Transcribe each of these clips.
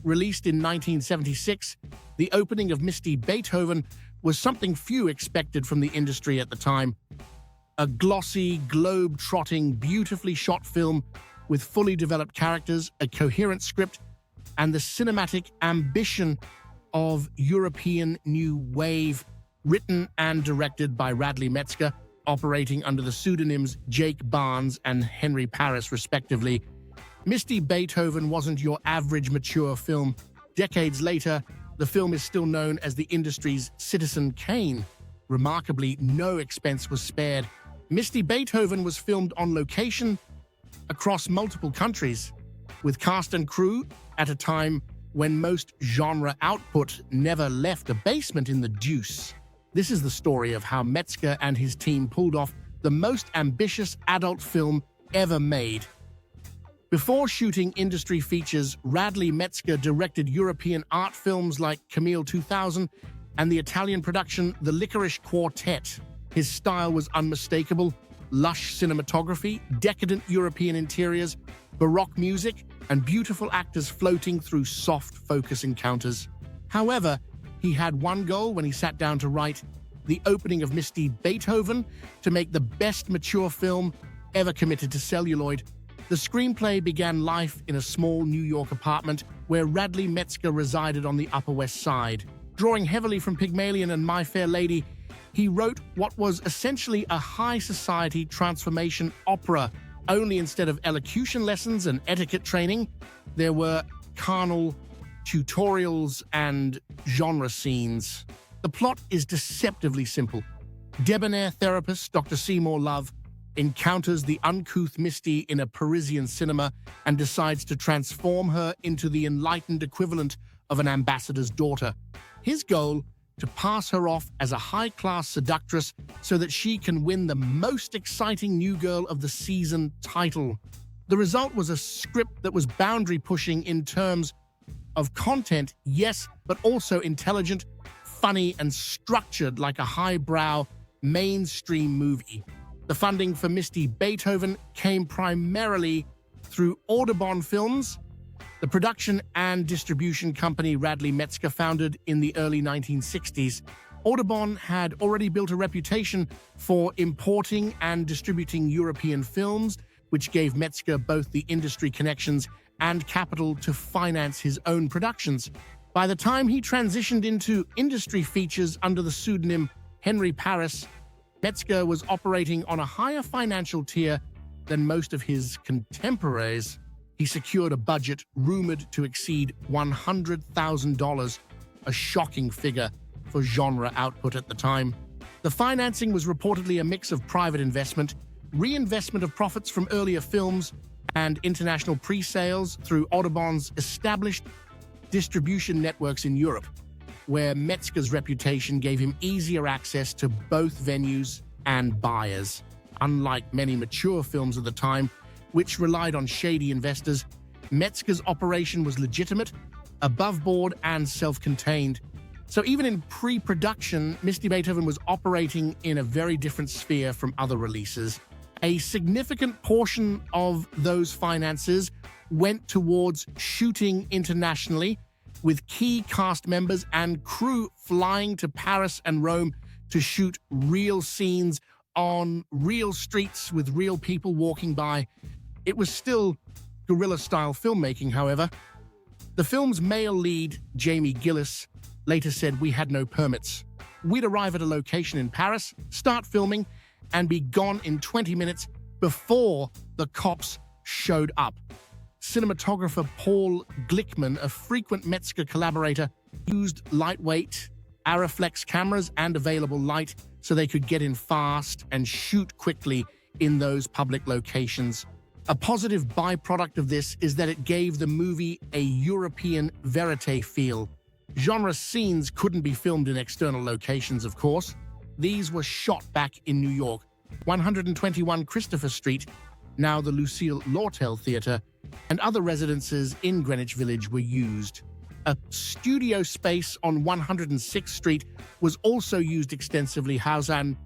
Released in 1976, The Opening of Misty Beethoven was something few expected from the industry at the time. A glossy, globe-trotting, beautifully shot film with fully developed characters, a coherent script, and the cinematic ambition of European New Wave, written and directed by Radley Metzger, operating under the pseudonyms Jake Barnes and Henry Paris, respectively. Misty Beethoven wasn't your average mature film. Decades later, the film is still known as the industry's Citizen Kane. Remarkably, no expense was spared. Misty Beethoven was filmed on location across multiple countries, with cast and crew at a time when most genre output never left a basement in the deuce. This is the story of how Metzger and his team pulled off the most ambitious adult film ever made. Before shooting industry features, Radley Metzger directed European art films like Camille 2000 and the Italian production The Licorice Quartet. His style was unmistakable: lush cinematography, decadent European interiors, Baroque music, and beautiful actors floating through soft focus encounters. However, he had one goal when he sat down to write The Opening of Misty Beethoven: to make the best mature film ever committed to celluloid. The screenplay began life in a small New York apartment where Radley Metzger resided on the Upper West Side. Drawing heavily from Pygmalion and My Fair Lady, he wrote what was essentially a high society transformation opera, only instead of elocution lessons and etiquette training, there were carnal tutorials and genre scenes. The plot is deceptively simple. Debonair therapist Dr. Seymour Love encounters the uncouth Misty in a Parisian cinema and decides to transform her into the enlightened equivalent of an ambassador's daughter. His goal: to pass her off as a high-class seductress so that she can win the most exciting new girl of the season title. The result was a script that was boundary-pushing in terms of content, yes, but also intelligent, funny, and structured like a highbrow mainstream movie. The funding for Misty Beethoven came primarily through Audubon Films, the production and distribution company Radley Metzger founded in the early 1960s. Audubon had already built a reputation for importing and distributing European films, which gave Metzger both the industry connections and capital to finance his own productions. By the time he transitioned into industry features under the pseudonym Henry Paris, Metzger was operating on a higher financial tier than most of his contemporaries. He secured a budget rumored to exceed $100,000, a shocking figure for genre output at the time. The financing was reportedly a mix of private investment, reinvestment of profits from earlier films, and international pre-sales through Audubon's established distribution networks in Europe, where Metzger's reputation gave him easier access to both venues and buyers. Unlike many mature films of the time, which relied on shady investors, Metzger's operation was legitimate, above board, and self-contained. So even in pre-production, Misty Beethoven was operating in a very different sphere from other releases. A significant portion of those finances went towards shooting internationally, with key cast members and crew flying to Paris and Rome to shoot real scenes on real streets with real people walking by. It was still guerrilla-style filmmaking, however. The film's male lead, Jamie Gillis, later said, "We had no permits. We'd arrive at a location in Paris, start filming, and be gone in 20 minutes before the cops showed up." Cinematographer Paul Glickman, a frequent Metzger collaborator, used lightweight Arriflex cameras and available light so they could get in fast and shoot quickly in those public locations. A positive byproduct of this is that it gave the movie a European verite feel. Genre scenes couldn't be filmed in external locations, of course. These were shot back in New York, 121 Christopher Street, now the Lucille Lortel Theater, and other residences in Greenwich Village were used. A studio space on 106th Street was also used extensively, housing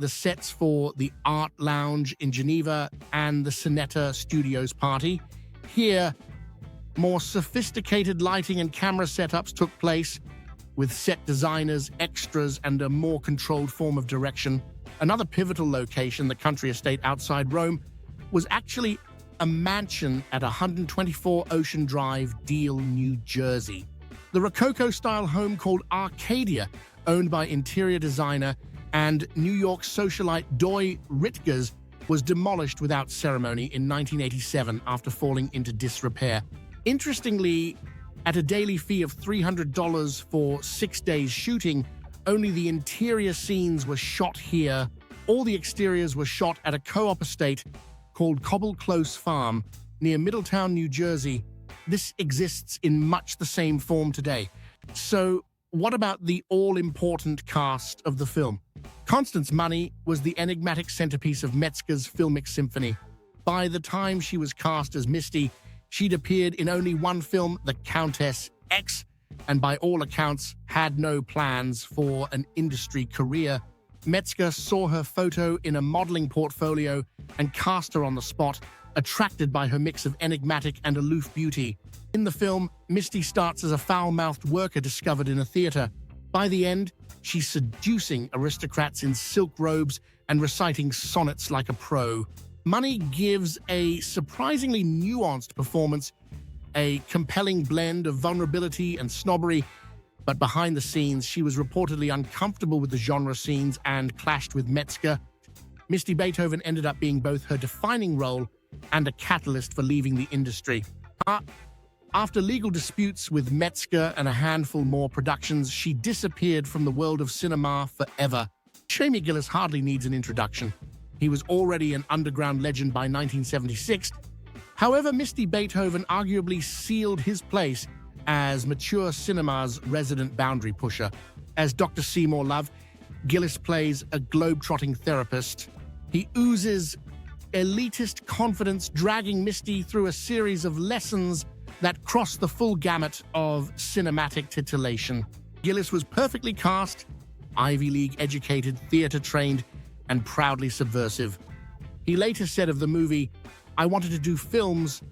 the sets for the Art Lounge in Geneva and the Sonetta Studios party. Here, More sophisticated lighting and camera setups took place, with set designers, extras, and a more controlled form of direction. Another pivotal location, the country estate outside Rome, was actually a mansion at 124 Ocean Drive, Deal, New Jersey. The Rococo-style home called Arcadia, owned by interior designer and New York socialite Doy Ritgers, was demolished without ceremony in 1987 after falling into disrepair. Interestingly, at a daily fee of $300 for 6 days shooting, only the interior scenes were shot here. All the exteriors were shot at a co-op estate called Cobble Close Farm near Middletown, New Jersey. This exists in much the same form today. So, what about the all-important cast of the film? Constance Money was the enigmatic centerpiece of Metzger's filmic symphony. By the time she was cast as Misty, she'd appeared in only one film, The Countess X, and by all accounts had no plans for an industry career. Metzger saw her photo in a modeling portfolio and cast her on the spot, attracted by her mix of enigmatic and aloof beauty. In the film, Misty starts as a foul-mouthed worker discovered in a theater. By the end, she's seducing aristocrats in silk robes and reciting sonnets like a pro. Money gives a surprisingly nuanced performance, a compelling blend of vulnerability and snobbery, but behind the scenes, she was reportedly uncomfortable with the genre scenes and clashed with Metzger. Misty Beethoven ended up being both her defining role and a catalyst for leaving the industry. After legal disputes with Metzger and a handful more productions, she disappeared from the world of cinema forever. Jamie Gillis hardly needs an introduction. He was already an underground legend by 1976. However, Misty Beethoven arguably sealed his place as mature cinema's resident boundary pusher. As Dr. Seymour Love, Gillis plays a globe-trotting therapist. He oozes elitist confidence, dragging Misty through a series of lessons that cross the full gamut of cinematic titillation. Gillis was perfectly cast, Ivy League-educated, theater-trained, and proudly subversive. He later said of the movie, "I wanted to do films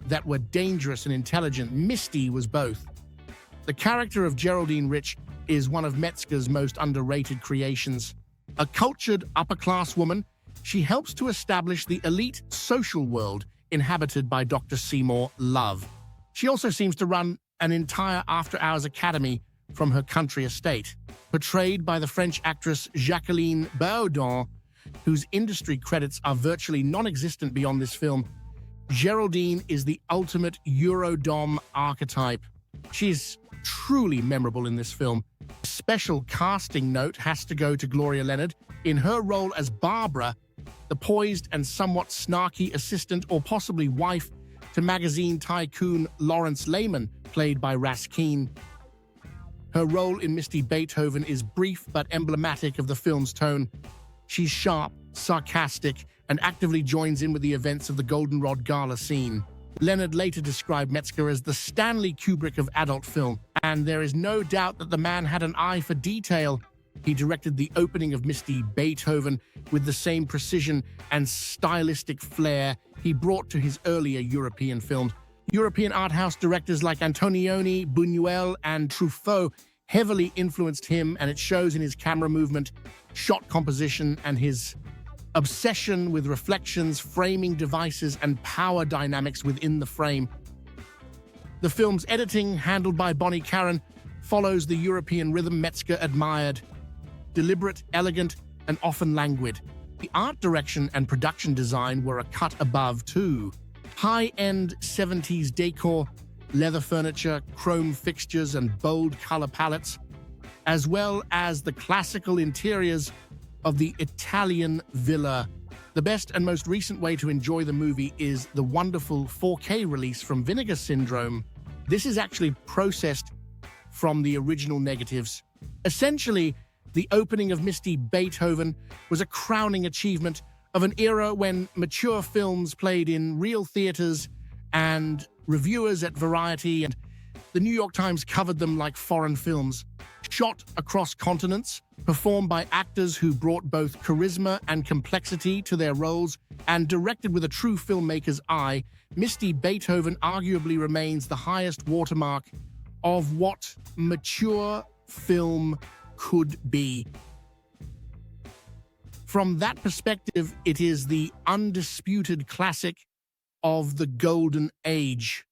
that were dangerous and intelligent." Misty was both. The character of Geraldine Rich is one of Metzger's most underrated creations. A cultured, upper-class woman, she helps to establish the elite social world inhabited by Dr. Seymour Love. She also seems to run an entire after-hours academy from her country estate. Portrayed by the French actress Jacqueline Baudon, whose industry credits are virtually non-existent beyond this film, Geraldine is the ultimate Eurodom archetype. She's truly memorable in this film. A special casting note has to go to Gloria Leonard in her role as Barbara, the poised and somewhat snarky assistant or possibly wife to magazine tycoon Lawrence Lehman, played by Kane. Her role in Misty Beethoven is brief but emblematic of the film's tone. She's sharp, sarcastic, and actively joins in with the events of the Goldenrod Gala scene. Leonard later described Metzger as the Stanley Kubrick of adult film, and there is no doubt that the man had an eye for detail. He directed the opening of Misty Beethoven with the same precision and stylistic flair he brought to his earlier European films. European art house directors like Antonioni, Buñuel, and Truffaut heavily influenced him, and it shows in his camera movement, shot composition, and his obsession with reflections, framing devices, and power dynamics within the frame. The film's editing, handled by Bonnie Karen, follows the European rhythm Metzger admired. Deliberate, elegant, and often languid. The art direction and production design were a cut above, too. High-end 70s decor, leather furniture, chrome fixtures, and bold color palettes, as well as the classical interiors of the Italian villa. The best and most recent way to enjoy the movie is the wonderful 4K release from Vinegar Syndrome. This is actually processed from the original negatives. Essentially, the opening of Misty Beethoven was a crowning achievement of an era when mature films played in real theaters and reviewers at Variety and the New York Times covered them like foreign films. Shot across continents, performed by actors who brought both charisma and complexity to their roles, and directed with a true filmmaker's eye, Misty Beethoven arguably remains the highest watermark of what mature film could be. From that perspective, it is the undisputed classic of the golden age.